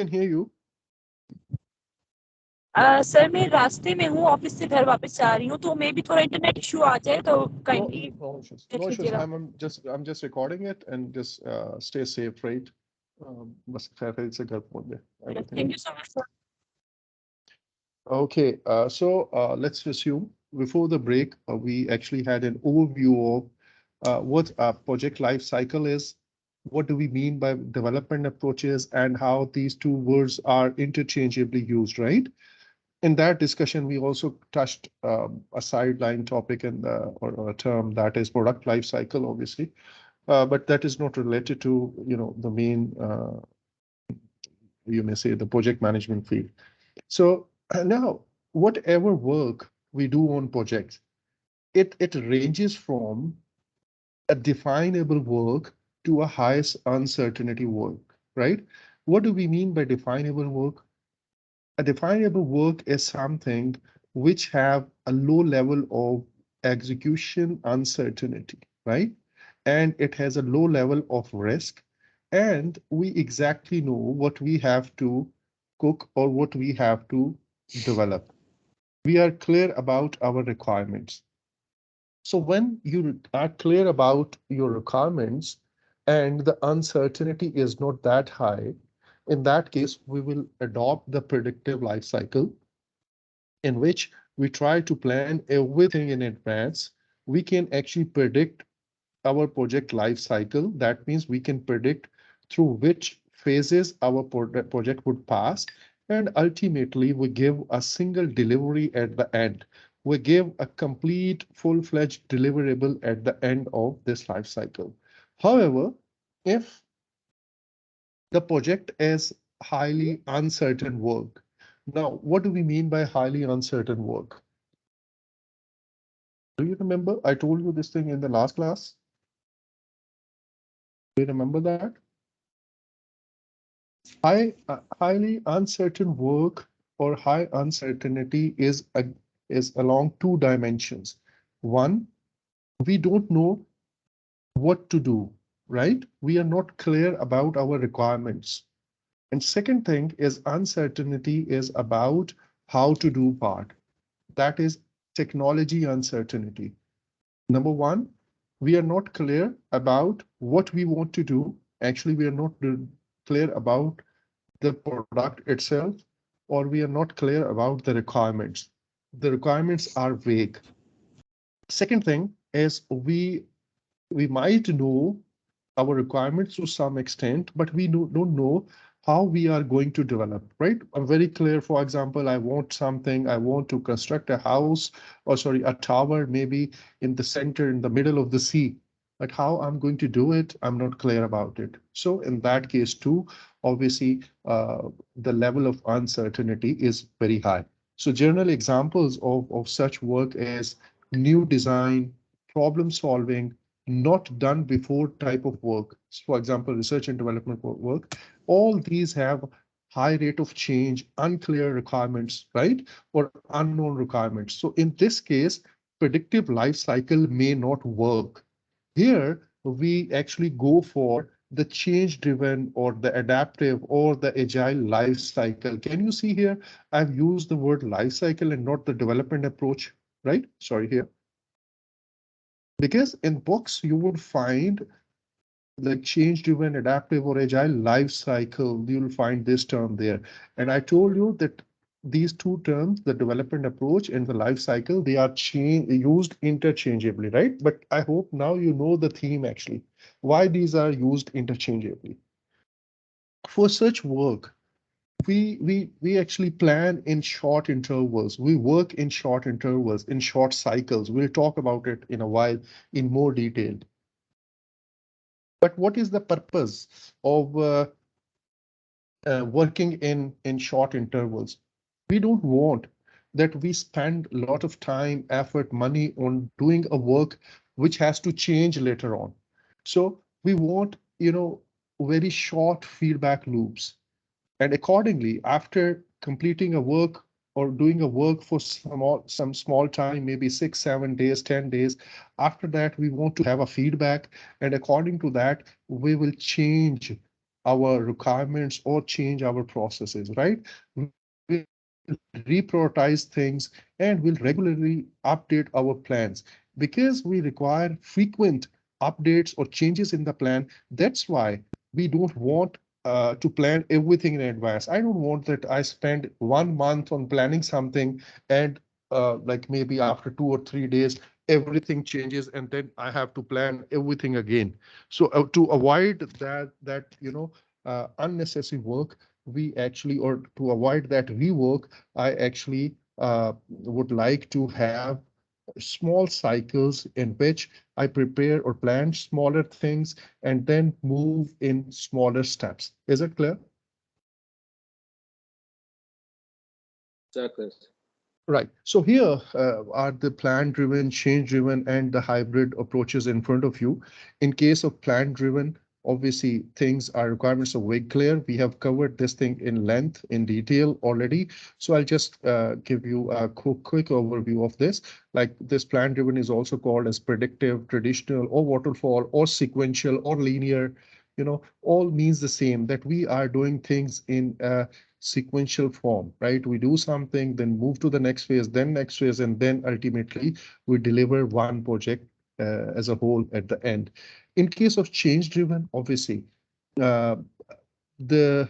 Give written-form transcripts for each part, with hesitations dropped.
can hear you. Sir मैं रास्ते में हूँ, ऑफिस से घर वापस जा रही हूँ, तो मे भी थोड़ा इंटरनेट इशू आ जाए तो kindly No issues. I'm just recording it and just stay safe, right? बस खैर से घर पहुंच गए. Thank you so much sir. Okay, so let's resume. Before the break, we actually had an overview of what a project life cycle is, what do we mean by development approaches, and how these two words are interchangeably used, right? In that discussion, we also touched a sideline topic or a term that is product life cycle, obviously, but that is not related to the main, you may say, the project management field. So now, whatever work we do on projects, it ranges from a definable work to a highest uncertainty work, right? What do we mean by definable work? A definable work is something which have a low level of execution uncertainty, right? And it has a low level of risk. And we exactly know what we have to cook or what we have to develop. We are clear about our requirements. So when you are clear about your requirements and the uncertainty is not that high, in that case, we will adopt the predictive life cycle in which we try to plan everything in advance. We can actually predict our project life cycle. That means we can predict through which phases our project would pass. And ultimately, we give a single delivery at the end. We give a complete full-fledged deliverable at the end of this life cycle. However, if the project is highly uncertain work. Now, what do we mean by highly uncertain work? Do you remember? I told you this thing in the last class. Do you remember that? Highly uncertain work or high uncertainty is along two dimensions. One, we don't know what to do, right? We are not clear about our requirements. And second thing is uncertainty is about how to do part. That is technology uncertainty. Number one, we are not clear about what we want to do. Actually, we are not clear about the product itself, or we are not clear about the requirements. The requirements are vague. Second thing is we might know our requirements to some extent, but we don't know how we are going to develop, right? I'm very clear. For example, I want something, I want to construct a house, or sorry, a tower, maybe in the center, in the middle of the sea. But how I'm going to do it, I'm not clear about it. So in that case too, obviously, the level of uncertainty is very high. So general examples of such work is new design, problem solving, not done before type of work. For example, research and development work. All these have high rate of change, unclear requirements, right? Or unknown requirements. So in this case, predictive life cycle may not work. Here, we actually go for the change driven or the adaptive or the agile life cycle. Can you see here? I've used the word life cycle and not the development approach, right? Sorry here. Because in books, you would find like change driven, adaptive, or agile life cycle. You'll find this term there. And I told you that these two terms, the development approach and the life cycle, they are used interchangeably, right? But I hope now you know the theme actually, why these are used interchangeably. For such work, we actually plan in short intervals. We work in short intervals, in short cycles. We'll talk about it in a while in more detail. But what is the purpose of working in short intervals? We don't want that we spend a lot of time, effort, money on doing a work which has to change later on. So we want, very short feedback loops. And accordingly, after completing a work or doing a work for some small time, maybe 6, 7 days, 10 days, after that, we want to have a feedback. And according to that, we will change our requirements or change our processes, right? We'll reprioritize things and will regularly update our plans because we require frequent updates or changes in the plan. That's why we don't want to plan everything in advance. I don't want that I spend 1 month on planning something and like maybe after 2 or 3 days, everything changes and then I have to plan everything again. So to avoid that unnecessary work, we actually, or to avoid that rework, I actually would like to have small cycles in which I prepare or plan smaller things and then move in smaller steps. Is it clear? Exactly. Right. So here are the plan-driven, change-driven, and the hybrid approaches in front of you. In case of plan-driven, obviously things are requirements are very clear. We have covered this thing in length, in detail already. So I'll just give you a quick overview of this. Like this plan-driven is also called as predictive, traditional, or waterfall, or sequential, or linear. All means the same, that we are doing things in sequential form, right? We do something, then move to the next phase, then next phase, and then ultimately we deliver one project as a whole at the end. In case of change driven, obviously, uh, the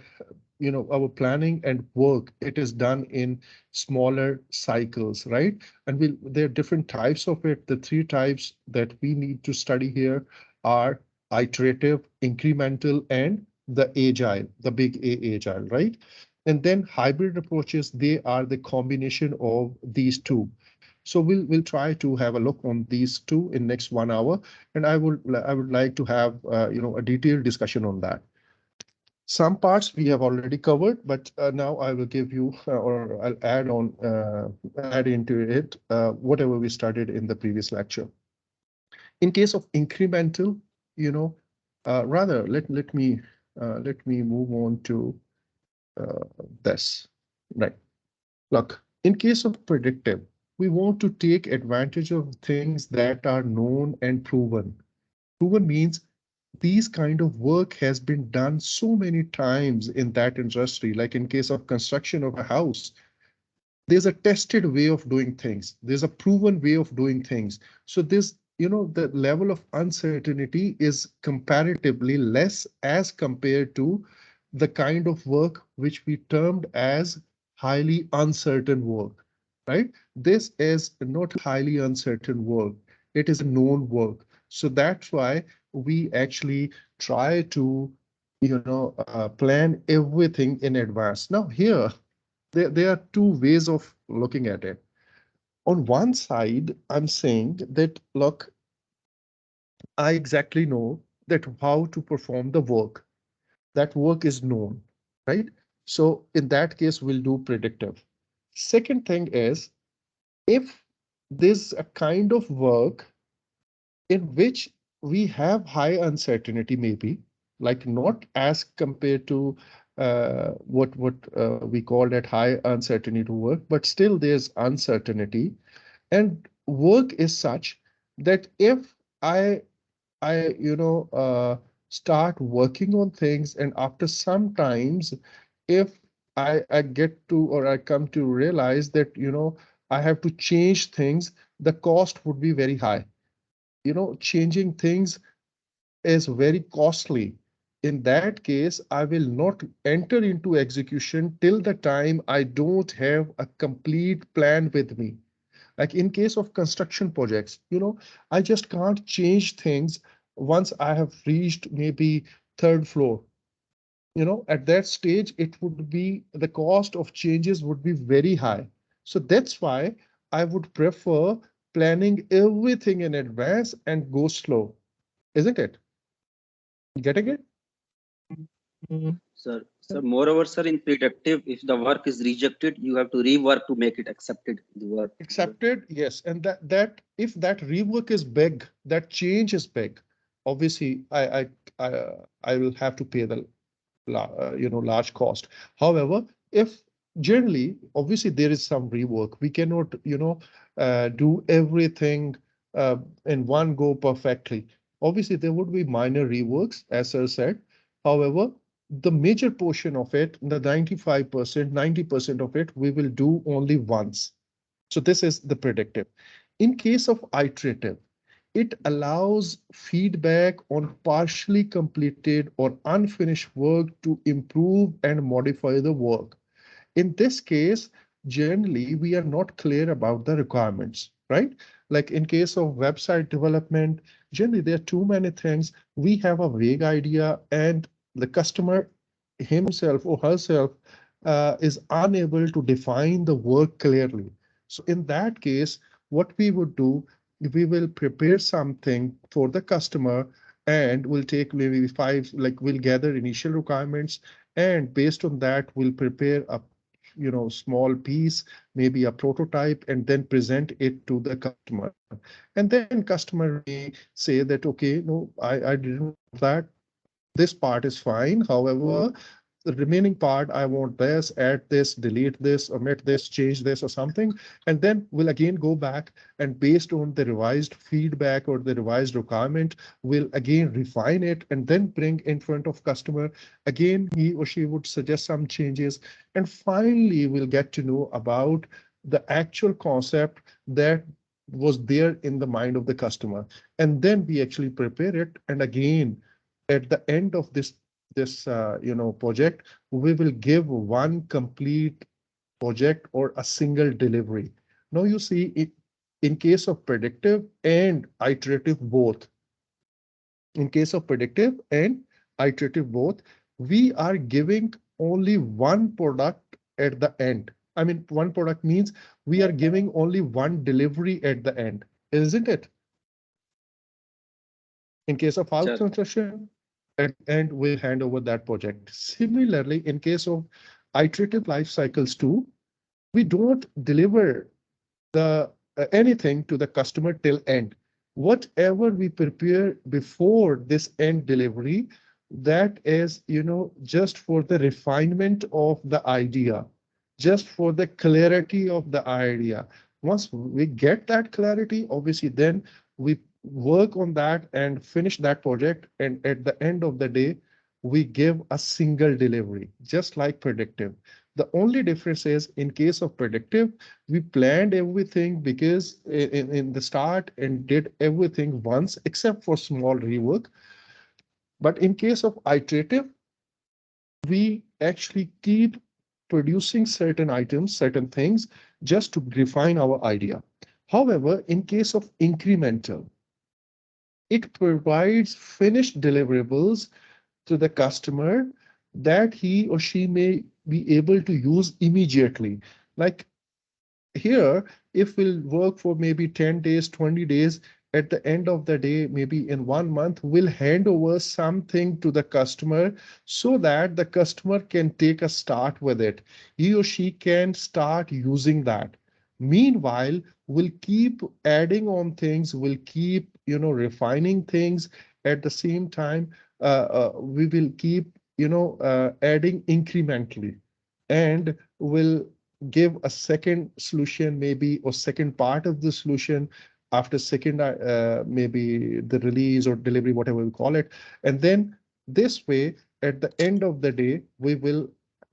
our planning and work, it is done in smaller cycles, right? And there are different types of it. The three types that we need to study here are iterative, incremental, and the agile, the big agile, right? And then hybrid approaches, they are the combination of these two. So we'll try to have a look on these two in next 1 hour, and I would like to have a detailed discussion on that. Some parts we have already covered, but now I will give you or I'll add into it whatever we studied in the previous lecture. In case of incremental, rather let me move on to uh, this. Right. Look, in case of predictive, we want to take advantage of things that are known and proven. Proven means these kind of work has been done so many times in that industry. Like in case of construction of a house, there's a tested way of doing things. There's a proven way of doing things. So the level of uncertainty is comparatively less as compared to the kind of work which we termed as highly uncertain work, right? This is not highly uncertain work. It is a known work. So that's why we actually try to, plan everything in advance. Now here, there are two ways of looking at it. On one side, I'm saying that, look, I exactly know that how to perform the work. That work is known, right? So in that case, we'll do predictive. Second thing is, if there's a kind of work in which we have high uncertainty, maybe like not as compared to what we call that high uncertainty work, but still there's uncertainty. And work is such that if I start working on things, and after some times, if I get to, or I come to realize that I have to change things, the cost would be very high. Changing things is very costly. In that case, I will not enter into execution till the time I don't have a complete plan with me. Like in case of construction projects, I just can't change things once I have reached maybe third floor. At that stage, it would be the cost of changes would be very high. So that's why I would prefer planning everything in advance and go slow, isn't it? Getting it? Sir, moreover, sir, in predictive, if the work is rejected, you have to rework to make it accepted. The work. Accepted, yes. And that if that rework is big, that change is big, obviously I will have to pay the large cost. However, if generally, obviously there is some rework, we cannot do everything in one go perfectly. Obviously, there would be minor reworks, as I said. However, the major portion of it, the 95%, 90% of it, we will do only once. So this is the predictive. In case of iterative, it allows feedback on partially completed or unfinished work to improve and modify the work. In this case, generally, we are not clear about the requirements, right? Like in case of website development, generally there are too many things. We have a vague idea and the customer himself or herself is unable to define the work clearly. So in that case, what we would do, we will prepare something for the customer and we'll take maybe five, like we'll gather initial requirements, and based on that, we'll prepare a small piece, maybe a prototype, and then present it to the customer. And then customer may say that, okay, no, I didn't want that. This part is fine. However, the remaining part, I want this, add this, delete this, omit this, change this or something. And then we'll again go back and based on the revised feedback or the revised requirement, we'll again refine it and then bring in front of customer. Again, he or she would suggest some changes. And finally, we'll get to know about the actual concept that was there in the mind of the customer. And then we actually prepare it. And again, at the end of this project, we will give one complete project or a single delivery. Now you see it in case of predictive and iterative both. In case of predictive and iterative both, we are giving only one product at the end. I mean, one product means we are giving only one delivery at the end, isn't it? In case of house Sure. construction, at the end, we'll hand over that project. Similarly, in case of iterative life cycles too, we don't deliver the anything to the customer till end. Whatever we prepare before this end delivery, that is, just for the refinement of the idea, just for the clarity of the idea. Once we get that clarity, obviously, then we work on that and finish that project. And at the end of the day, we give a single delivery, just like predictive. The only difference is in case of predictive, we planned everything because in the start and did everything once except for small rework. But in case of iterative, we actually keep producing certain items, certain things, just to refine our idea. However, in case of incremental, it provides finished deliverables to the customer that he or she may be able to use immediately. Like here, if we'll work for maybe 10 days, 20 days, at the end of the day, maybe in 1 month, we'll hand over something to the customer so that the customer can take a start with it. He or she can start using that. Meanwhile, we'll keep adding on things, we'll keep, refining things. At the same time, we will keep, adding incrementally, and will give a second solution maybe or second part of the solution after second maybe the release or delivery, whatever we call it. And then this way, at the end of the day, we will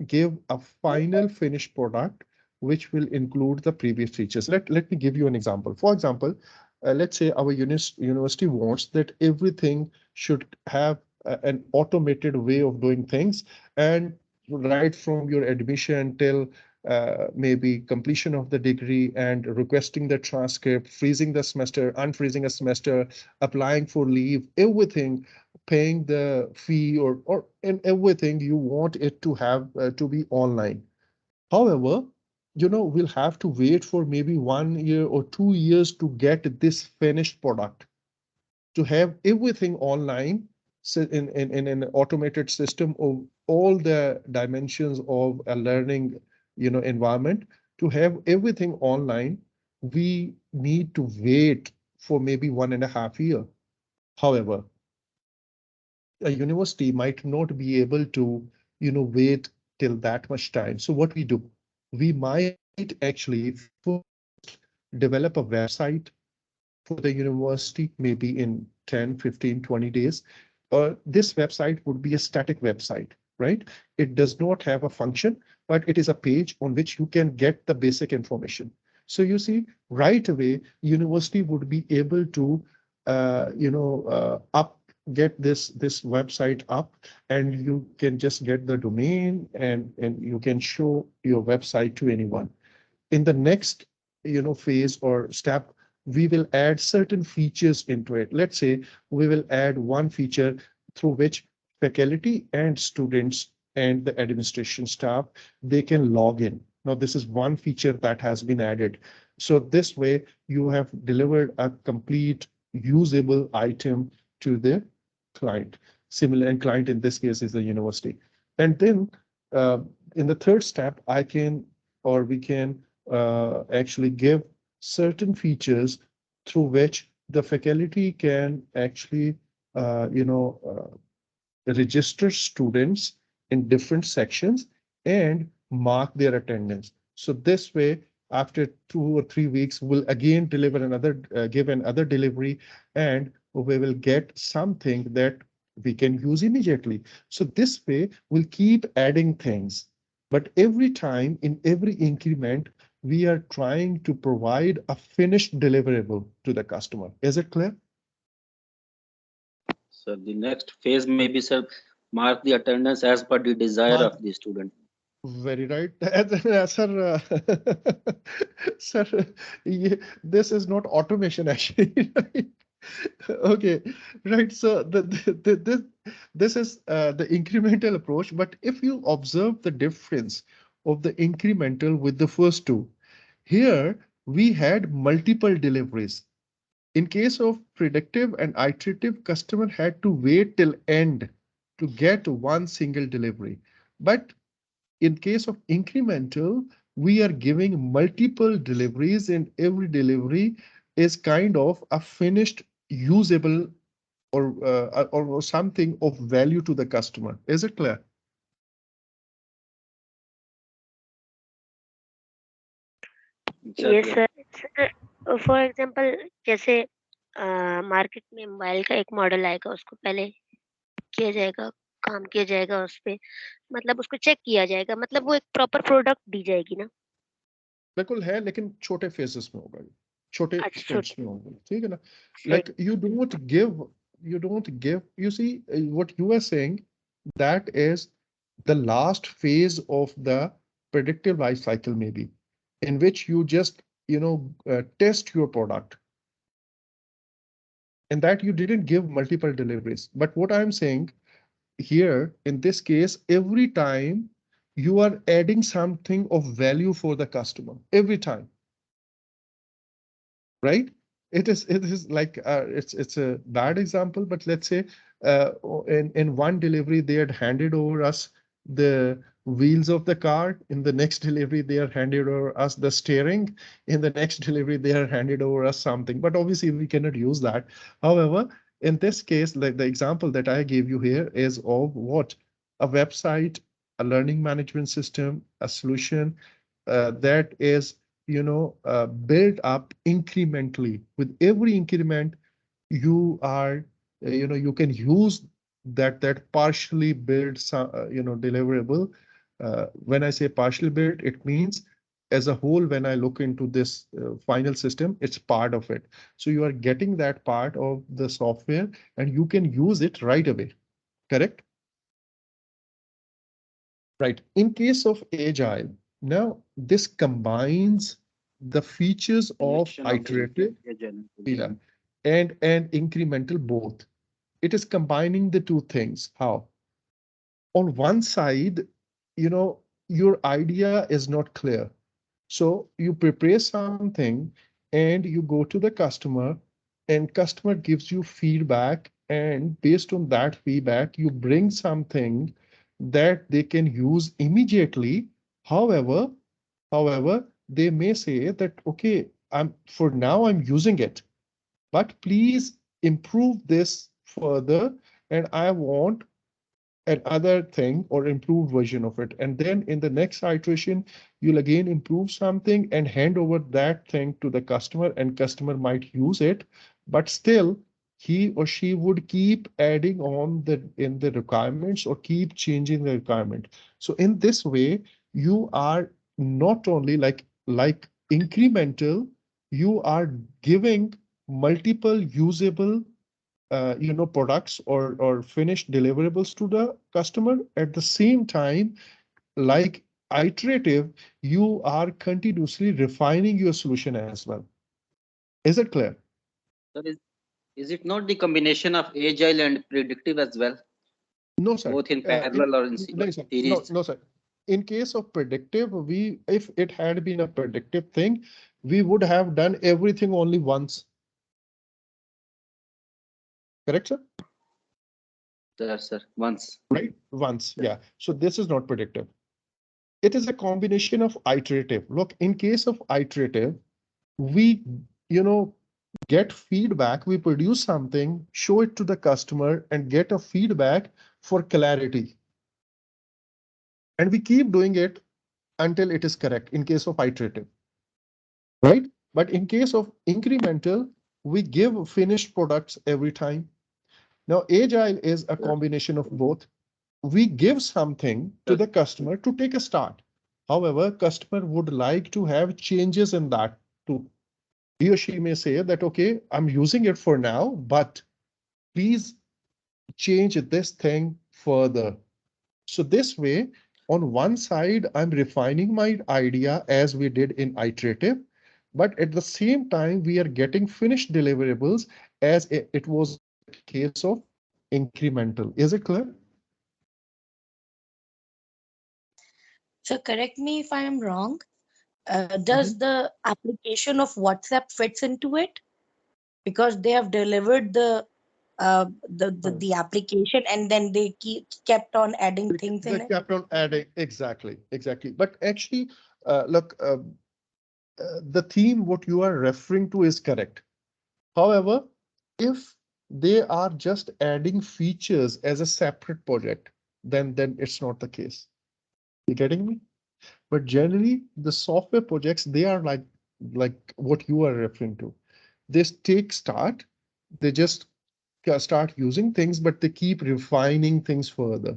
give a final finished product which will include the previous features. Let me give you an example. For example, let's say our university wants that everything should have an automated way of doing things, and right from your admission till maybe completion of the degree and requesting the transcript, freezing the semester, unfreezing a semester, applying for leave, everything, paying the fee or and everything you want it to have to be online. However, we'll have to wait for maybe 1 year or 2 years to get this finished product, to have everything online, in an automated system of all the dimensions of a learning environment. To have everything online, we need to wait for maybe 1.5 years. However, a university might not be able to wait till that much time. So what we do, we might actually develop a website for the university, maybe in 10, 15, 20 days. This website would be a static website. right? It does not have a function, but it is a page on which you can get the basic information. So you see, right away, university would be able to, get this website up, and you can just get the domain, and you can show your website to anyone. In the next phase or step, we will add certain features into it. Let's say we will add one feature through which faculty and students and the administration staff, they can log in. Now this is one feature that has been added. So this way you have delivered a complete usable item to the client. Similar, and client in this case is the university. And then uh, in the third step, I can, or we can actually give certain features through which the faculty can actually, register students in different sections and mark their attendance. So this way, after 2 or 3 weeks, we'll again deliver another, give another delivery, and we will get something that we can use immediately. So this way, we'll keep adding things. But every time, in every increment, we are trying to provide a finished deliverable to the customer. Is it clear? So the next phase may be, sir, mark the attendance as per the desire Mark, of the student. very right. Sir, sir, this is not automation actually. Right? Okay, right. So this is the incremental approach. But if you observe the difference of the incremental with the first two, here we had multiple deliveries. In case of predictive and iterative, customer had to wait till end to get one single delivery. But in case of incremental, we are giving multiple deliveries, and every delivery is kind of a finished usable, or something of value to the customer. Is it clear? Yes, sir. For example जैसे market में mobile का एक model आएगा, उसको पहले किया जाएगा, काम किया जाएगा उस पे, मतलब उसको चेक किया जाएगा, मतलब वो एक प्रॉपर प्रोडक्ट दी जाएगी ना? बिल्कुल है, लेकिन छोटे फेजेस में होगा, छोटे अच्छा, स्टेप्स छोटे में होगा, ठीक है ना? से Like you see, what you are saying, that is the last phase of the predictive life cycle, maybe, in which you just test your product, and that you didn't give multiple deliveries. But what I'm saying here, in this case, every time you are adding something of value for the customer, every time, right? It is like, it's a bad example, but let's say in one delivery they had handed over us the wheels of the car. In the next delivery they are handed over us the steering. In the next delivery they are handed over us something, but obviously we cannot use that. However, in this case, like the example that I gave you here is of what? A website, a learning management system, a solution that is built up incrementally. With every increment, you are, you can use that partially built, deliverable. When I say partially built, it means as a whole, when I look into this final system, it's part of it. So you are getting that part of the software, and you can use it right away. Correct? Right. In case of agile, now this combines the features of Connection of the iterative, agent. yeah, and incremental both. It is combining the two things. How? On one side, your idea is not clear. So you prepare something and you go to the customer, and customer gives you feedback, and based on that feedback, you bring something that they can use immediately. However, they may say that, okay, for now I'm using it, but please improve this further, and I want another thing or improved version of it. And then in the next iteration, you'll again improve something and hand over that thing to the customer, and customer might use it, but still he or she would keep adding on in the requirements or keep changing the requirement. So in this way, you are not only like incremental, you are giving multiple usable products or finished deliverables to the customer. At the same time, like iterative, you are continuously refining your solution as well. Is it clear? Sir, is it not the combination of agile and predictive as well, No, sir. both in parallel or in No, sir. series? No, sir. In case of predictive, if it had been a predictive thing, we would have done everything only once. Correct, sir? Sir, once. Right? Once, yeah. So this is not predictive. It is a combination of iterative. Look, in case of iterative, we, get feedback, we produce something, show it to the customer and get a feedback for clarity. And we keep doing it until it is correct in case of iterative, right? But in case of incremental, we give finished products every time. Now, agile is a combination of both. We give something to the customer to take a start. However, customer would like to have changes in that too. He or she may say that, okay, I'm using it for now, but please change this thing further. So this way, on one side, I'm refining my idea as we did in iterative, but at the same time, we are getting finished deliverables as it was in the case of incremental. Is it clear? So correct me if I am wrong. Does the application of WhatsApp fits into it? Because they have delivered the application and then they kept on adding things in They it. kept on adding, exactly. But actually, look, the theme, what you are referring to is correct. However, if they are just adding features as a separate project, then it's not the case. You getting me? But generally, the software projects, they are like what you are referring to. They take start, they just start using things, but they keep refining things further.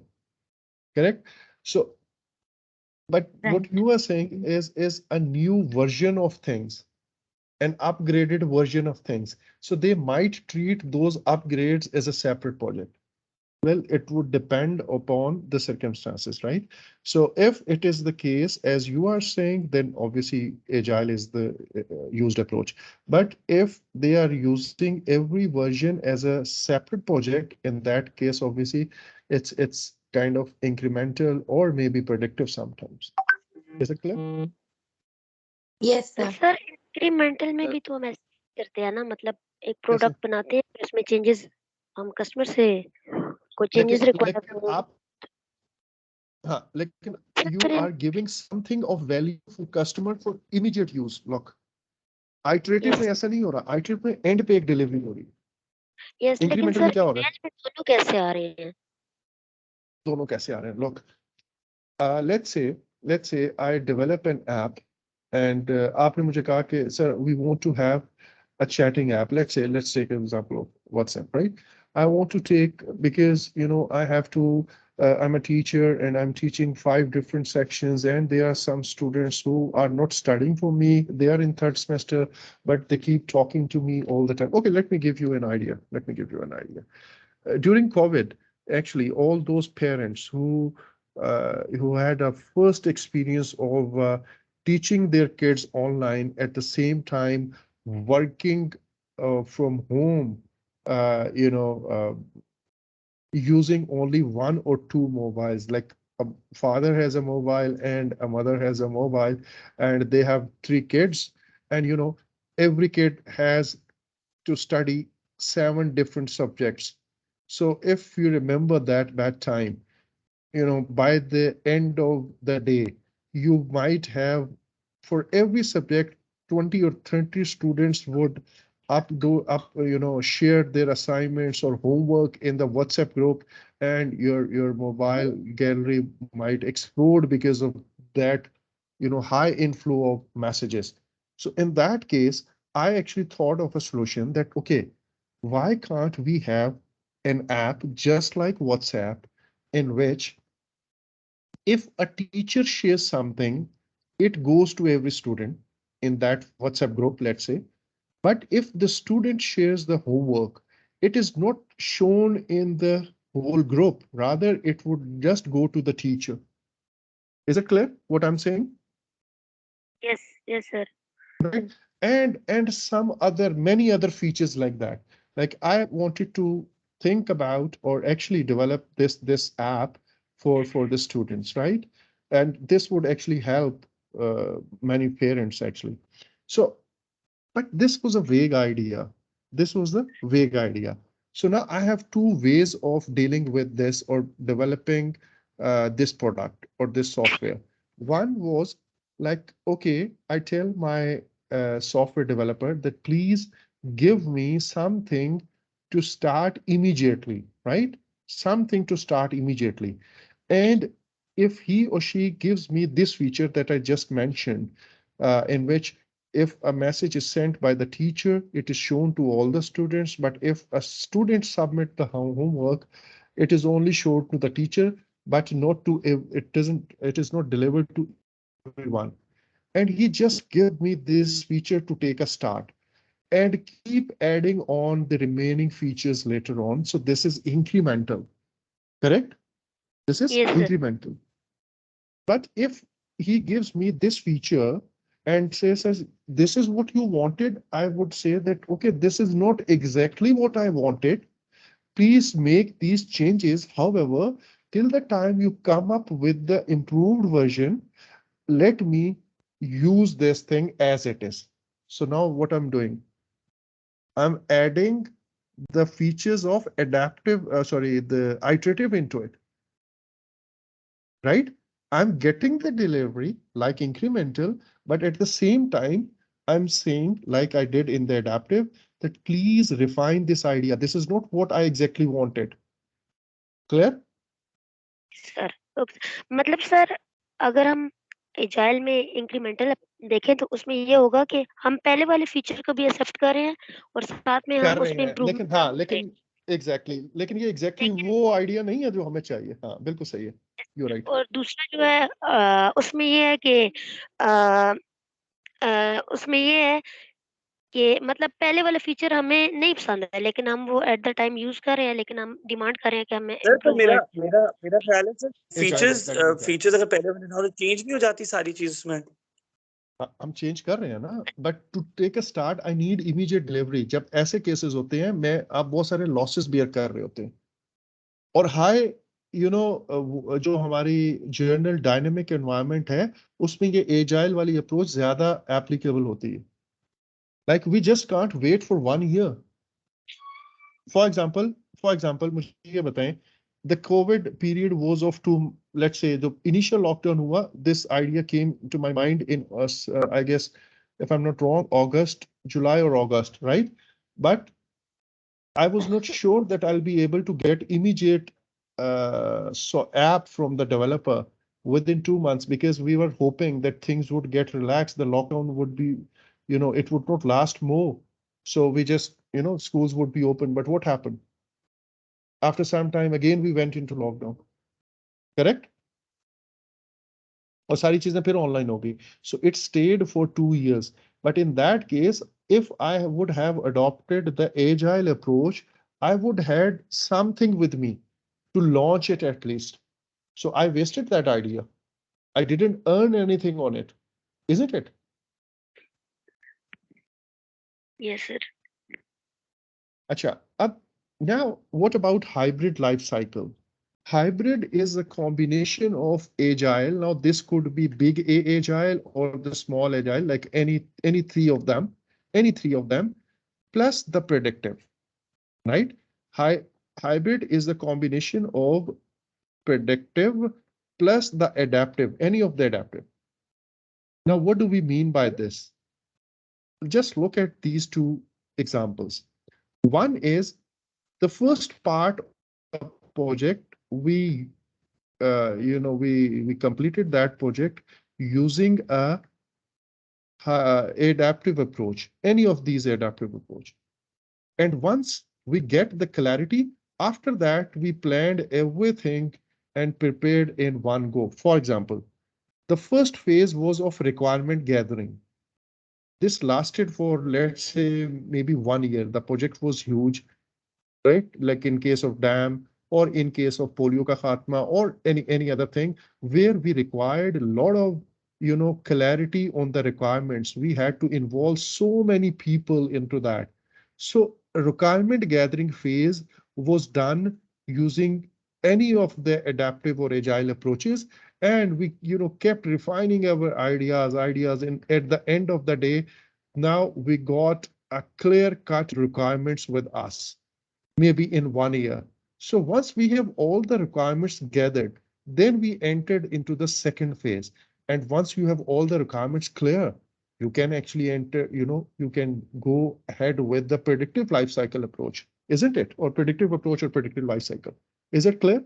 Correct? So, but Right. what you are saying is a new version of things, an upgraded version of things. So they might treat those upgrades as a separate project. Well, it would depend upon the circumstances, right? So if it is the case, as you are saying, then obviously agile is the used approach. But if they are using every version as a separate project, in that case, obviously, it's kind of incremental or maybe predictive sometimes. Is it clear? Yes, sir. Sir incremental में भी तो हम ऐसे करते हैं ना, मतलब एक कैसे? प्रोडक्ट बनाते हैं फिर उसमें चेंजेस हम कस्टमर से कोई चेंजेस रिक्वायर लेकिन हो आप, हाँ, लेकिन you sir are giving something of value for customer for immediate use. Look, iterative में ऐसा नहीं हो रहा, iterative में end पे एक delivery हो रही है. यस, लेकिन Incremental सर में क्या हो रहा है? इमेज में दोनों कैसे आ रहे हैं? दोनों कैसे आ रहे हैं? Look, let's say I develop an app and आपने मुझे कहा कि sir, we want to have a chatting app. Let's take an example of WhatsApp, right? I want to take, because I have to, I'm a teacher and I'm teaching 5 different sections, and there are some students who are not studying for me. They are in 3rd semester, but they keep talking to me all the time. Okay, let me give you an idea. During COVID, actually, all those parents who had a first experience of teaching their kids online at the same time working from home, uh, you know, using only 1 or 2 mobiles, like a father has a mobile and a mother has a mobile, and they have 3 kids, and every kid has to study 7 different subjects. So if you remember that time, by the end of the day, you might have, for every subject, 20 or 30 students would share their assignments or homework in the WhatsApp group, and your mobile gallery might explode because of that, high inflow of messages. So in that case, I actually thought of a solution that, okay, why can't we have an app just like WhatsApp in which if a teacher shares something, it goes to every student in that WhatsApp group, let's say. But if the student shares the homework, it is not shown in the whole group. Rather, it would just go to the teacher. Is it clear what I'm saying? Yes, yes, sir. Right? And some other many other features like that. Like I wanted to think about or actually develop this app for the students, right? And this would actually help many parents actually. So but this was a vague idea. This was the vague idea. So now I have two ways of dealing with this or developing this product or this software. One was like, okay, I tell my software developer that please give me something to start immediately, right? Something to start immediately. And if he or she gives me this feature that I just mentioned, in which if a message is sent by the teacher, it is shown to all the students. But if a student submit the homework, it is only shown to the teacher, but not to it is not delivered to everyone. And he just give me this feature to take a start and keep adding on the remaining features later on. So this is incremental, correct? This is Yes, sir. incremental. But if he gives me this feature and says, this is what you wanted, I would say that, okay, this is not exactly what I wanted. Please make these changes. However, till the time you come up with the improved version, let me use this thing as it is. So now what I'm doing, I'm adding the features of the iterative into it, right? I'm getting the delivery like incremental, but at the same time, I'm saying, like I did in the adaptive, that please refine this idea. This is not what I exactly wanted. Clear? Sir मतलब sir अगर हम agile में incremental देखें तो उसमें ये होगा कि हम पहले वाले फीचर को भी एक्सेप्ट कर रहे हैं और साथ में कर हम रहे उसमें हैं लेकिन इम्प्रूवमेंट हाँ कर रहे हैं लेकिन लेकिन ये एग्जैक्टली लेकिन वो आइडिया नहीं है जो हमें चाहिए। हाँ बिल्कुल सही है। You right. और दूसरा जो है उसमें ये है कि उसमें ये है कि मतलब पहले वाला फीचर हमें नहीं पसंद है लेकिन हम वो एट द टाइम यूज कर रहे हैं लेकिन हम डिमांड कर रहे हैं कि हमें सर तो मेरा इम्प्रूवमेंट मेरा मेरा ख्याल है सर एजाइल फीचर्स एकेडमी का फीचर्स अगर पहले वाले ना हो तो चेंज नहीं हो जाती सारी चीज उसमें। हम चेंज कर रहे हैं ना, but to take a start I need immediate delivery. जब ऐसे केसेस होते हैं, मैं आप बहुत सारे लॉसेस बियर कर रहे होते हैं और हाई जो हमारी जर्नल डायनेमिक एनवायरनमेंट है उसमें ये एजाइल वाली अप्रोच ज्यादा एप्लीकेबल होती है। Like we just can't wait for 1 year। For example मुझे ये बताएं, the covid period was of two, let's say जो इनिशियल लॉकडाउन हुआ, this idea came to my mind in I guess if I'm not wrong, August, July or August, right? But I was not sure that I'll be able to get immediate app from the developer within 2 months, because we were hoping that things would get relaxed. The lockdown would be, it would not last more. So we just, schools would be open. But what happened? After some time, again, we went into lockdown. Correct? और सारी चीजें फिर online हो गई. So it stayed for 2 years. But in that case, if I would have adopted the agile approach, I would had something with me to launch it at least. So I wasted that idea. I didn't earn anything on it, isn't it? Yes sir Acha, now what about hybrid life cycle? Hybrid is a combination of agile. Now this could be big A agile or the small agile, like any three of them, plus the predictive, right? Hybrid is the combination of predictive plus the adaptive, any of the adaptive. Now, what do we mean by this? Just look at these two examples. One is the first part of the project. We completed that project using a adaptive approach, any of these adaptive approach. And once We get the clarity. After that, we planned everything and prepared in one go. For example, the first phase was of requirement gathering. This lasted for, let's say, maybe 1 year. The project was huge, right? Like in case of dam or in case of polio ka khatma or any other thing where we required a lot of clarity on the requirements. We had to involve so many people into that. So requirement gathering phase was done using any of the adaptive or agile approaches, and we kept refining our ideas, and at the end of the day, now we got a clear cut requirements with us, maybe in 1 year. So once we have all the requirements gathered, then we entered into the second phase. And once you have all the requirements clear, you can actually enter, you can go ahead with the predictive lifecycle approach, isn't it? Or predictive approach or predictive lifecycle. Is it clear?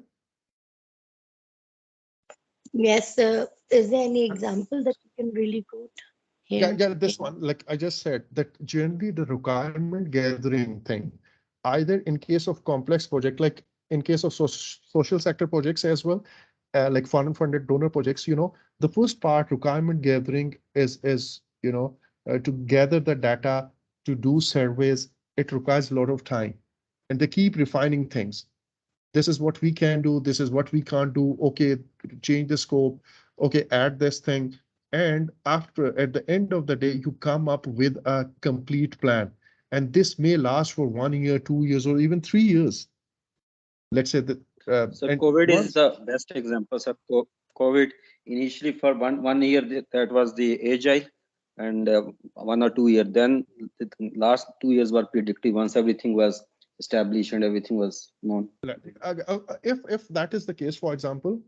Yes, is there any example that you can really quote here? Yeah, this one, like I just said, that generally the requirement gathering thing, either in case of complex project, like in case of social sector projects as well, like foreign funded donor projects, the first part, requirement gathering, is to gather the data, to do surveys. It requires a lot of time, and they keep refining things. This is what we can do, this is what we can't do. Okay, change the scope. Okay, add this thing. And after, at the end of the day, you come up with a complete plan. And this may last for 1 year, 2 years, or even 3 years. Let's say that. So And COVID is once, the best example. So COVID initially for one year that was the agile, and 1 or 2 year. Then the last 2 years were predictive. Once everything was established and everything was known. if that is the case, for example,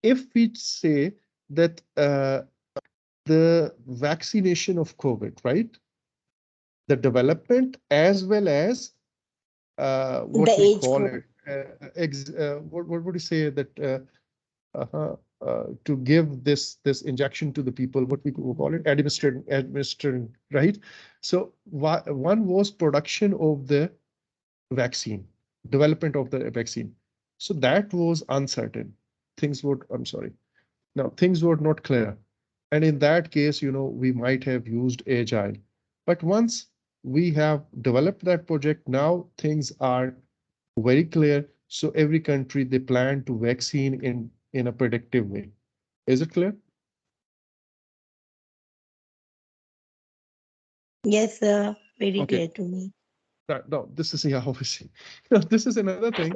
if we say that the vaccination of COVID, right? The development as well as The what we age call group. it, what would you say that to give this injection to the people, what we call it, administering, right? So one was production of the vaccine, development of the vaccine. So that was uncertain. Things would, I'm sorry. Now, things were not clear. And in that case, we might have used agile. But once we have developed that project, now things are very clear. So every country, they plan to vaccine in a predictive way. Is it clear? Yes, very Okay. clear to me. No, this is, yeah, obviously. This is another thing.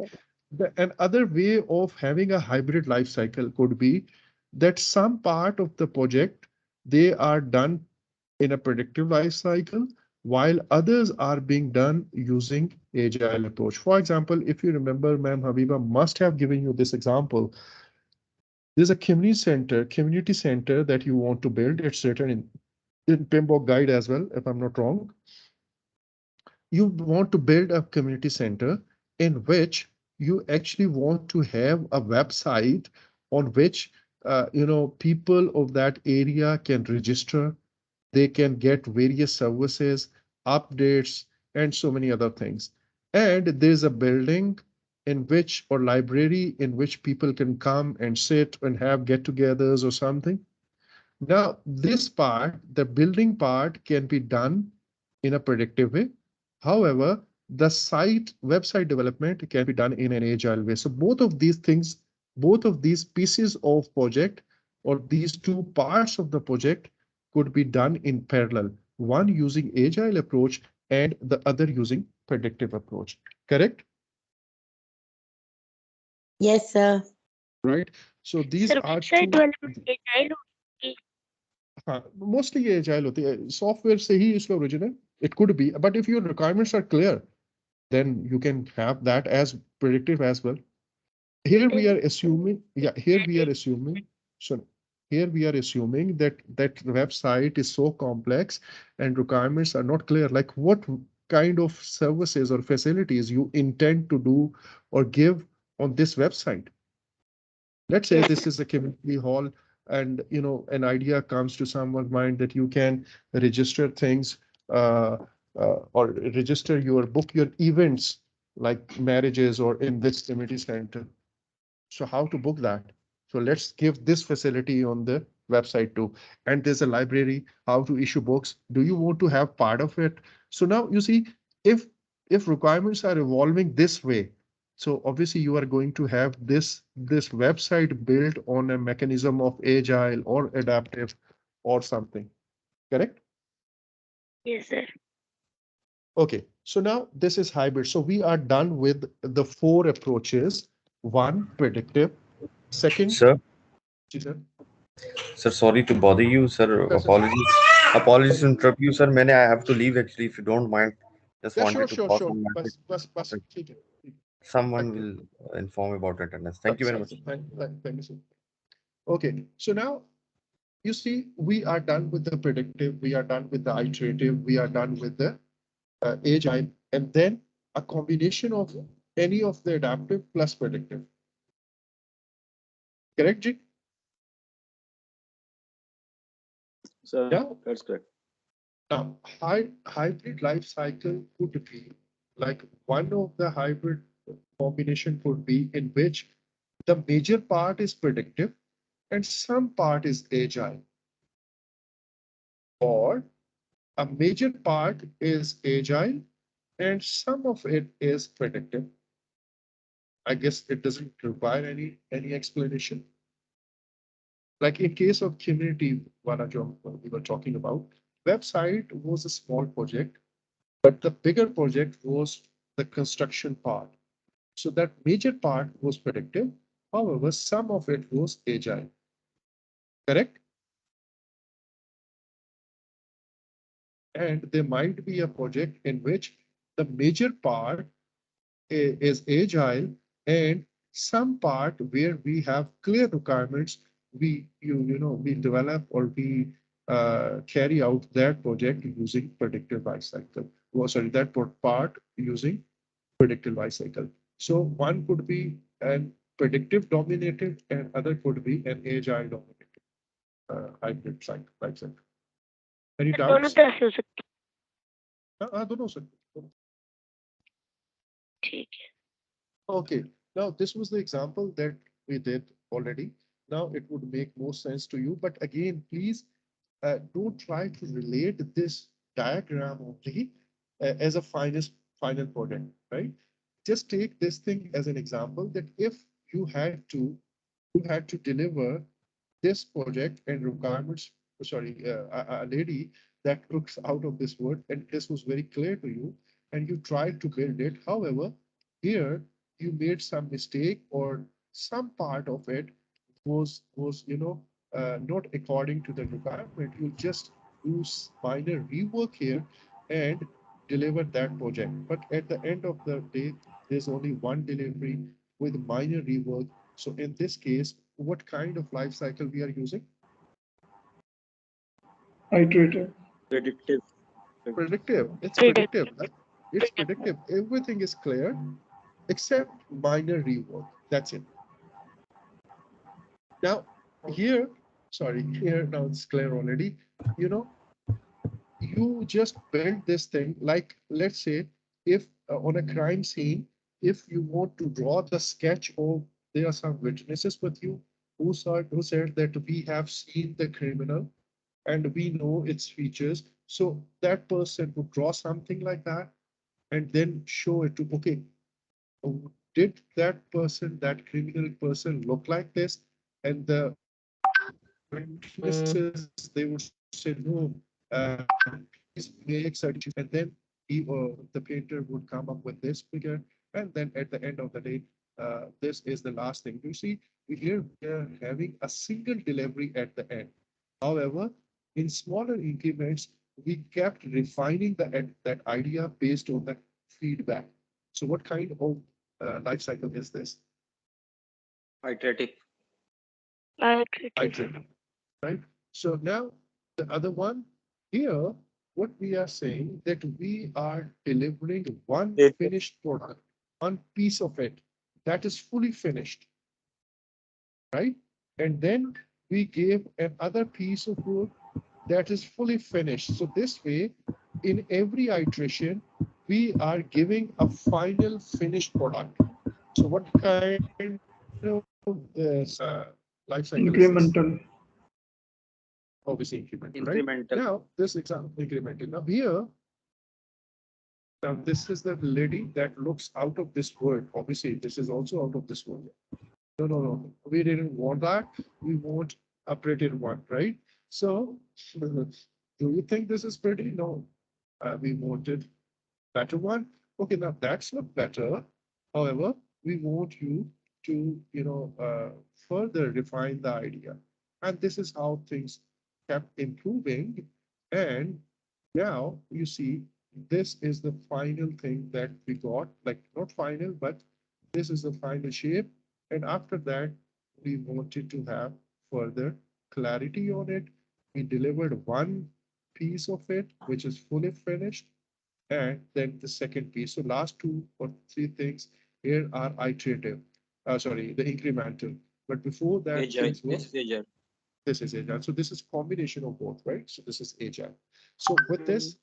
Another way of having a hybrid life cycle could be that some part of the project, they are done in a predictive life cycle, while others are being done using agile approach. For example, if you remember, Ma'am Habiba must have given you this example. There's a community center that you want to build. It's written in PMBOK guide as well, if I'm not wrong. You want to build a community center in which you actually want to have a website on which people of that area can register. They can get various services, updates, and so many other things. And there's a building in which, or library in which people can come and sit and have get-togethers or something. Now, this part, the building part, can be done in a predictive way. However, the website development can be done in an agile way. So both of these things, both of these pieces of project, or these two parts of the project, could be done in parallel, one using agile approach and the other using predictive approach. Correct? Yes, sir. Right. So these sir are website two. Development agile होगी हाँ, mostly ये agile होती है, software से ही इसका original. It could be, but if your requirements are clear, then you can have that as predictive as well. Here we are assuming, yeah, so here we are assuming that the website is so complex and requirements are not clear, like what kind of services or facilities you intend to do or give on this website. Let's say this is a community hall, and an idea comes to someone's mind that you can register things, or register your book your events like marriages or in this community center. So how to book that? So let's give this facility on the website too. And there's a library, how to issue books. Do you want to have part of it? So now you see, if if requirements are evolving this way, so obviously you are going to have this website built on a mechanism of agile or adaptive or something. Correct? Yes, sir. Okay, so now this is hybrid. So we are done with the four approaches. One, predictive. Second, Sir, sir. sir, sorry to bother you, sir. Sir, sir. Apologies to interrupt you, sir. मैंने I have to leave actually, if you don't mind. Just Yeah, sure, wanted to sure, pass sure. on message. बस ठीक है. Someone Thank you. will inform about attendance. Thank you very much. Thank you, sir. Okay, so now you see, we are done with the predictive, we are done with the iterative, we are done with the agile, and then a combination of any of the adaptive plus predictive. Correct, Ji? So Yeah. that's correct. Now, hybrid life cycle could be like one of the hybrid combination could be in which the major part is predictive and some part is agile, or a major part is agile and some of it is predictive. I guess it doesn't require any explanation. Like in case of community, Vanajo, we were talking about, website was a small project, but the bigger project was the construction part. So that major part was predictive. However, some of it was agile. Correct? And there might be a project in which the major part is agile and some part where we have clear requirements, we develop or we carry out that project using predictive life cycle. Oh, sorry, that part using predictive life cycle. So one could be an predictive dominated and other could be an agile dominated hybrid cycle life cycle. Any दोनों doubts? तरह से हो सकती दोनों sir. ठीक है. Okay, now this was the example that we did already. Now it would make more sense to you, but again, please don't try to relate this diagram only as a final product, right? Just take this thing as an example that if you had to deliver this project and requirements, sorry, a lady that looks out of this word, and this was very clear to you, and you tried to build it. However, here you made some mistake or some part of it was not according to the requirement. You just do minor rework here and deliver that project. But at the end of the day, there's only one delivery with minor rework. So in this case, what kind of life cycle we are using? Iterative. Predictive. Predictive. It's Predictive. predictive. Right? It's predictive. Everything is clear except minor rework. That's it. Now here, sorry, here now it's clear already. You know, you just build this thing like, let's say, if on a crime scene, if you want to draw the sketch of, there are some witnesses with you who said that we have seen the criminal and we know its features. So that person would draw something like that and then show it to, okay, did that person, that criminal person look like this? And the witnesses, they would say, no, please make such, and then the painter would come up with this figure. And then at the end of the day, this is the last thing. You see, here we are having a single delivery at the end. However, in smaller increments, we kept refining that idea based on the feedback. So what kind of life cycle is this? Iterative. Iterative. Iterative, right? So now the other one here, what we are saying that we are delivering one finished product, one piece of it that is fully finished, right? And then we gave another piece of work that is fully finished. So this way, in every iteration, we are giving a final finished product. So what kind of life cycle is this? Incremental. Obviously incremental, right? Incremental. Now this example incremental. Now here, now this is the lady that looks out of this world. Obviously, this is also out of this world. No, no, no. We didn't want that. We want a pretty one, right? So, do you think this is pretty? No. We wanted better one. Okay, now that's not better. However, we want you to, further refine the idea. And this is how things kept improving. And now you see, this is the final thing that we got, like not final, but this is the final shape. And after that, we wanted to have further clarity on it. We delivered one piece of it, which is fully finished, and then the second piece. So last two or three things here are iterative, sorry, the incremental. But before that, Agile. things were, This is agile. this is agile. So this is combination of both, right? So this is agile. So with this,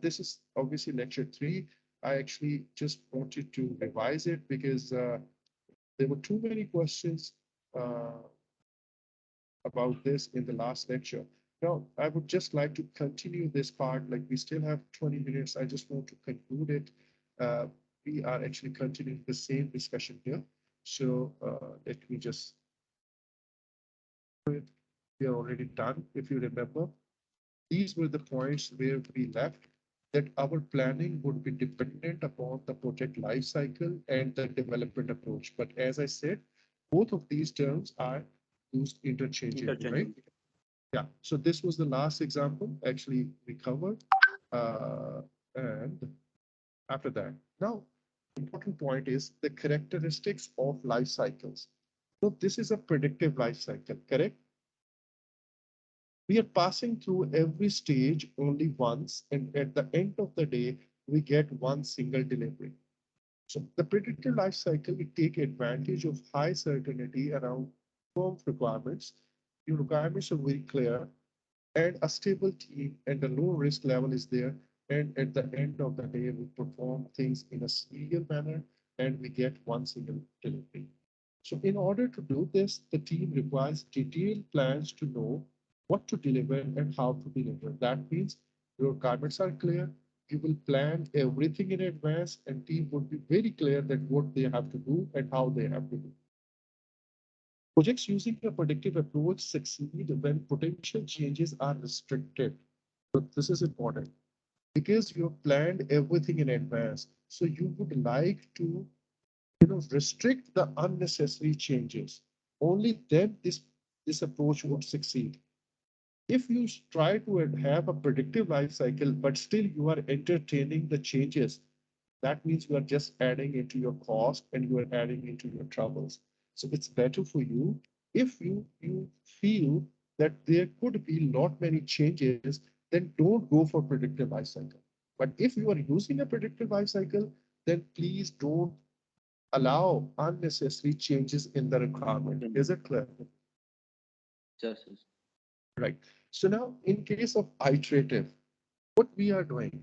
this is obviously lecture 3. I actually just wanted to revise it because there were too many questions uh, about this in the last lecture. Now, I would just like to continue this part. Like we still have 20 minutes. I just want to conclude it. Uh, we are actually continuing the same discussion here. So let me just, we are already done. If you remember, these were the points where we left, that our planning would be dependent upon the project life cycle and the development approach. But as I said, both of these terms are used interchangeably, right? Yeah, so this was the last example actually we covered. And after that, now, important point is the characteristics of life cycles. So this is a predictive life cycle, correct? We are passing through every stage only once, and at the end of the day, we get one single delivery. So the predictive life cycle, we take advantage of high certainty around firm requirements. Your requirements are very clear, and a stable team and a low risk level is there. And at the end of the day, we perform things in a serial manner and we get one single delivery. So in order to do this, the team requires detailed plans to know what to deliver and how to deliver. That means your requirements are clear. You will plan everything in advance and team would be very clear that what they have to do and how they have to do. Projects using a predictive approach succeed when potential changes are restricted. So this is important because you've planned everything in advance. So you would like to, restrict the unnecessary changes. Only then this approach would succeed. If you try to have a predictive life cycle, but still you are entertaining the changes, that means you are just adding into your cost and you are adding into your troubles. So it's better for you if you feel that there could be not many changes, then don't go for predictive life cycle. But if you are using a predictive life cycle, then please don't allow unnecessary changes in the requirement. Is it clear? Yes, yes. Right. So now in case of iterative, what we are doing,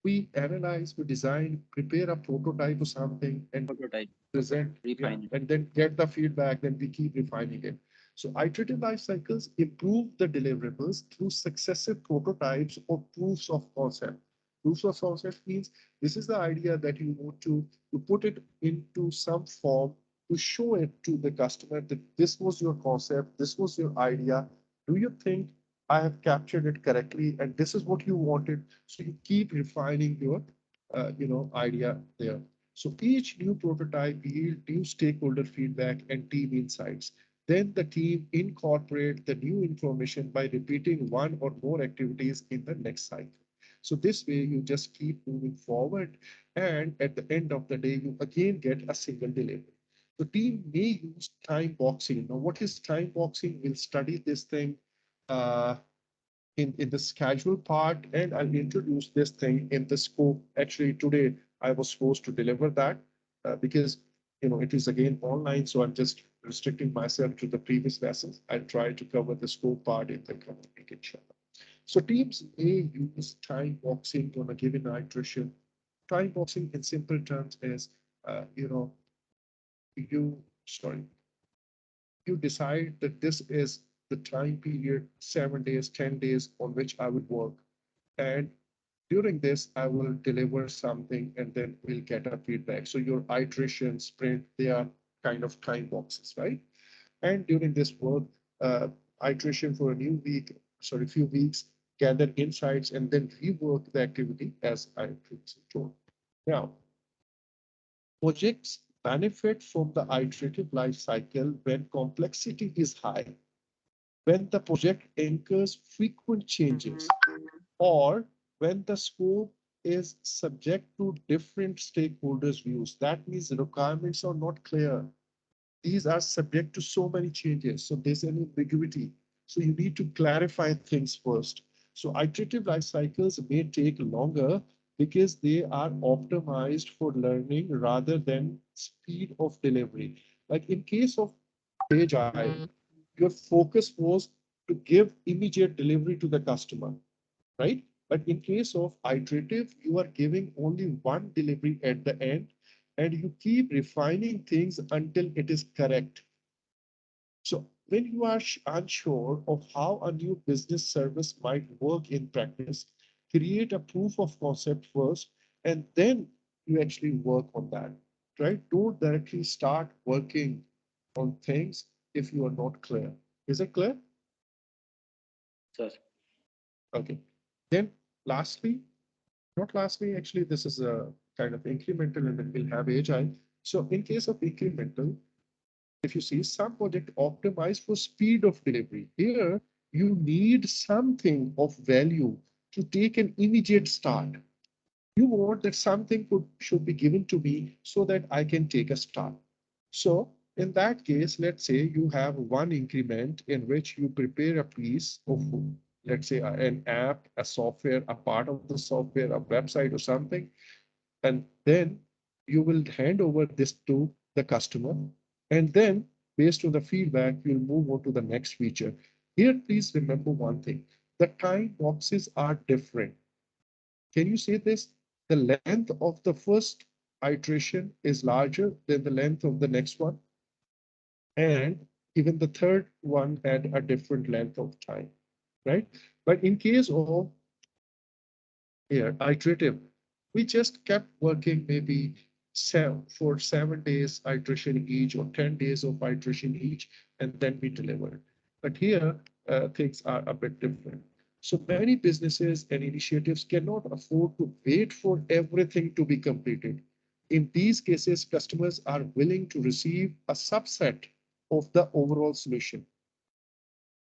we analyze, we design, prepare a prototype or something and Prototype. present, yeah, Refine it. and then get the feedback, then we keep refining it. So iterative life cycles improve the deliverables through successive prototypes or proofs of concept. Proofs of concept means this is the idea that you want to, you put it into some form to show it to the customer that this was your concept, this was your idea. Do you think I have captured it correctly? And this is what you wanted. So you keep refining your, idea there. So each new prototype yield new stakeholder feedback and team insights. Then the team incorporate the new information by repeating one or more activities in the next cycle. So this way you just keep moving forward. And at the end of the day, you again get a single delivery. The team may use time boxing. Now, what is time boxing? We'll study this thing uh, in the schedule part, and I'll introduce this thing in the scope. Actually, today I was supposed to deliver that because it is again online, so I'm just restricting myself to the previous lessons. I'll try to cover the scope part in the coming week, inshallah. So teams may use time boxing on a given iteration. Time boxing in simple terms is, you know, you, sorry, you decide that this is the time period, 7 days, 10 days on which I would work. And during this, I will deliver something and then we'll get a feedback. So your iteration, sprint, they are kind of time boxes, right? And during this work, uh, iteration for a new week, sorry, few weeks, gather insights and then rework the activity as I previously told. Now, projects benefit from the iterative life cycle when complexity is high, when the project anchors frequent changes, or when the scope is subject to different stakeholders' views. That means the requirements are not clear. These are subject to so many changes. So there's an ambiguity. So you need to clarify things first. So iterative life cycles may take longer because they are optimized for learning rather than speed of delivery. Like in case of Agile, your focus was to give immediate delivery to the customer, right? But in case of iterative, you are giving only one delivery at the end and you keep refining things until it is correct. So when you are unsure of how a new business service might work in practice, create a proof of concept first, and then you actually work on that, right? Don't directly start working on things if you are not clear. Is it clear? Sir. Okay. Then lastly, not lastly, actually, this is a kind of incremental and then we'll have agile. So in case of incremental, if you see some project optimized for speed of delivery, here you need something of value to take an immediate start. You want that something should be given to me so that I can take a start. So in that case, let's say you have one increment in which you prepare a piece of, let's say an app, a software, a part of the software, a website or something, and then you will hand over this to the customer. And then based on the feedback, you'll move on to the next feature. Here, please remember one thing. The time boxes are different. Can you say this? The length of the first iteration is larger than the length of the next one. And even the third one had a different length of time, right? But in case of here, iterative, we just kept working maybe for 7 days iteration each or 10 days of iteration each, and then we delivered. But here, things are a bit different. So many businesses and initiatives cannot afford to wait for everything to be completed. In these cases, customers are willing to receive a subset of the overall solution,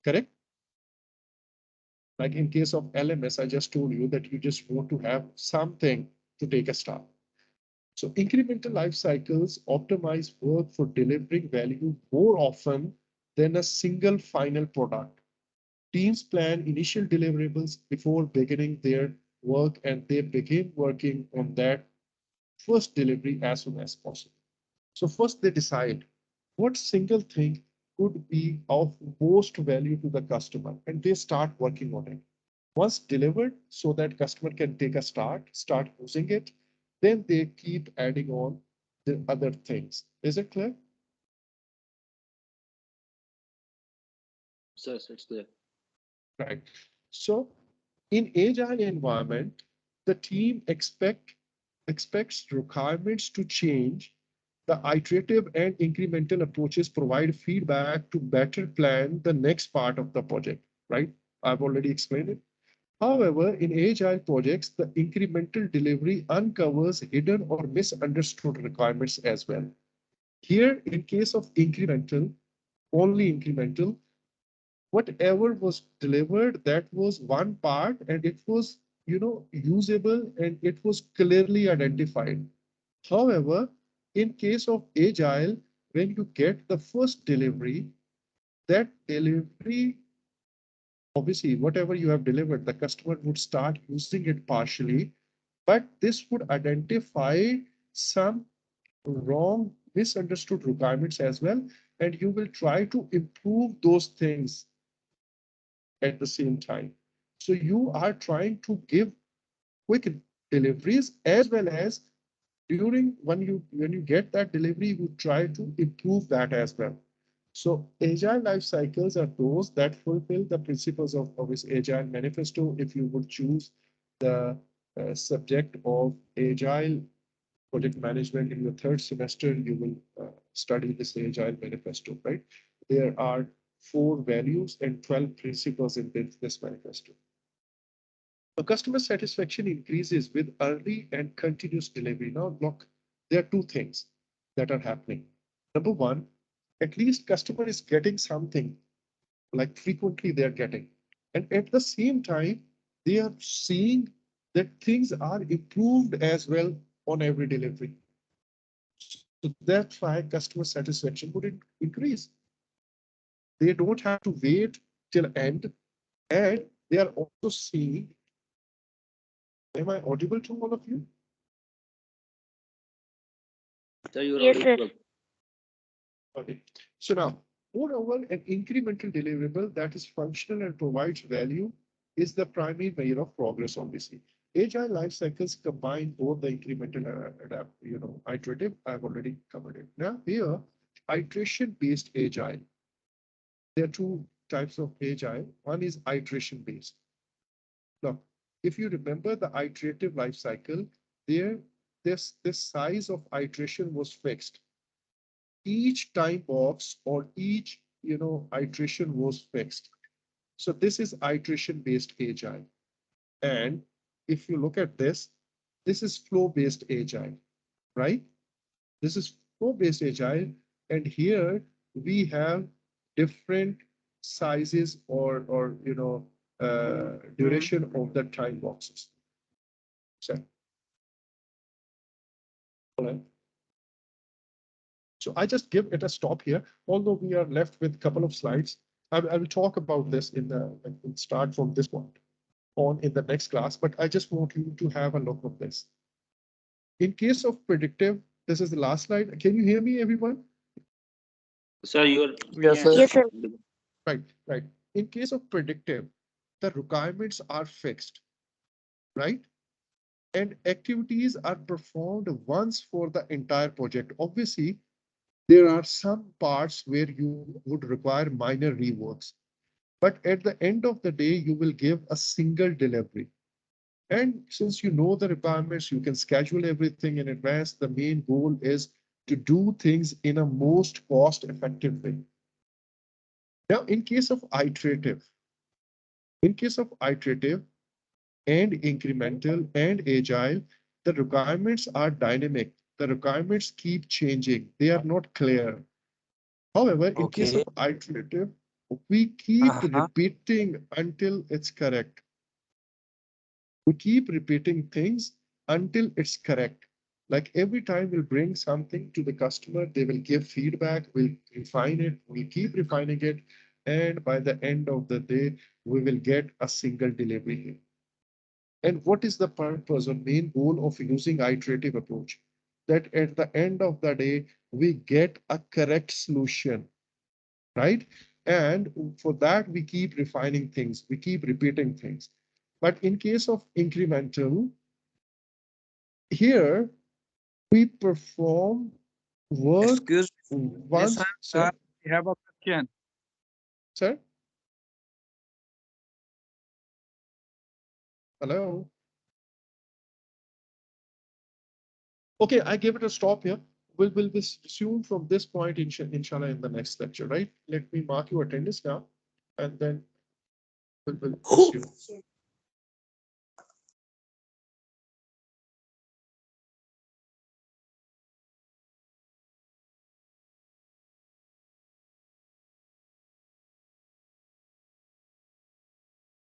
correct? Like in case of LMS, I just told you that you just want to have something to take a start. So incremental life cycles optimize work for delivering value more often than a single final product. Teams plan initial deliverables before beginning their work and they begin working on that first delivery as soon as possible. So first they decide what single thing could be of most value to the customer and they start working on it. Once delivered so that customer can take a start using it, then they keep adding on the other things. Is it clear? Sir, it's clear. Right. So in agile environment, the team expects requirements to change. The iterative and incremental approaches provide feedback to better plan the next part of the project, right? I've already explained it. However, in agile projects, the incremental delivery uncovers hidden or misunderstood requirements as well. Here, in case of incremental, only incremental, whatever was delivered, that was one part and it was, usable and it was clearly identified. However, in case of agile, when you get the first delivery, that delivery, obviously, whatever you have delivered, the customer would start using it partially, but this would identify some wrong, misunderstood requirements as well, and you will try to improve those things at the same time. So you are trying to give quick deliveries, as well as during when you get that delivery, you try to improve that as well. So agile life cycles are those that fulfill the principles of this agile manifesto. If you would choose the subject of agile project management in your third semester, you will study this agile manifesto, right? There are 4 values and 12 principles in this manifesto. So customer satisfaction increases with early and continuous delivery. Now, look, there are 2 things that are happening. Number one, at least customer is getting something, like frequently they're getting. And at the same time, they are seeing that things are improved as well on every delivery. So that's why customer satisfaction would increase. They don't have to wait till end, and they are also seeing. Am I audible to all of you? So you're Yes, sir. audible. Okay. So now, moreover, an incremental deliverable that is functional and provides value is the primary measure of progress, obviously. Agile life cycles combine both the incremental and iterative. I've already covered it. Now here, iteration-based agile. There are 2 types of agile. One is iteration-based. Now, if you remember the iterative life cycle, this size of iteration was fixed. Each time box or each iteration was fixed. So this is iteration based agile. And if you look at this is flow based agile, right? This is flow based agile, and here we have different sizes or duration of the time boxes. So I just give it a stop here, although we are left with a couple of slides. I will talk about this in start from this point on in the next class, but I just want you to have a look at this. In case of predictive, this is the last slide. Can you hear me, everyone? Sir, you're Yes, sir. Yes, sir. Right. In case of predictive, the requirements are fixed, right? And activities are performed once for the entire project. Obviously, there are some parts where you would require minor reworks, but at the end of the day, you will give a single delivery. And since you know the requirements, you can schedule everything in advance. The main goal is to do things in a most cost-effective way. Now, in case of iterative and incremental and agile, the requirements are dynamic. The requirements keep changing. They are not clear. However, in case of iterative, we keep repeating until it's correct. We keep repeating things until it's correct. Like every time we'll bring something to the customer, they will give feedback, we'll refine it, we'll keep refining it. And by the end of the day, we will get a single delivery. And what is the purpose or main goal of using iterative approach? That at the end of the day, we get a correct solution, right? And for that, we keep refining things, we keep repeating things. But in case of incremental, here we perform work Excuse me. Yes, once. sir. We have a question. Sir? Hello? Okay, I give it a stop here. We'll resume from this point, inshallah, in the next lecture, right? Let me mark your attendance now, and then we'll resume.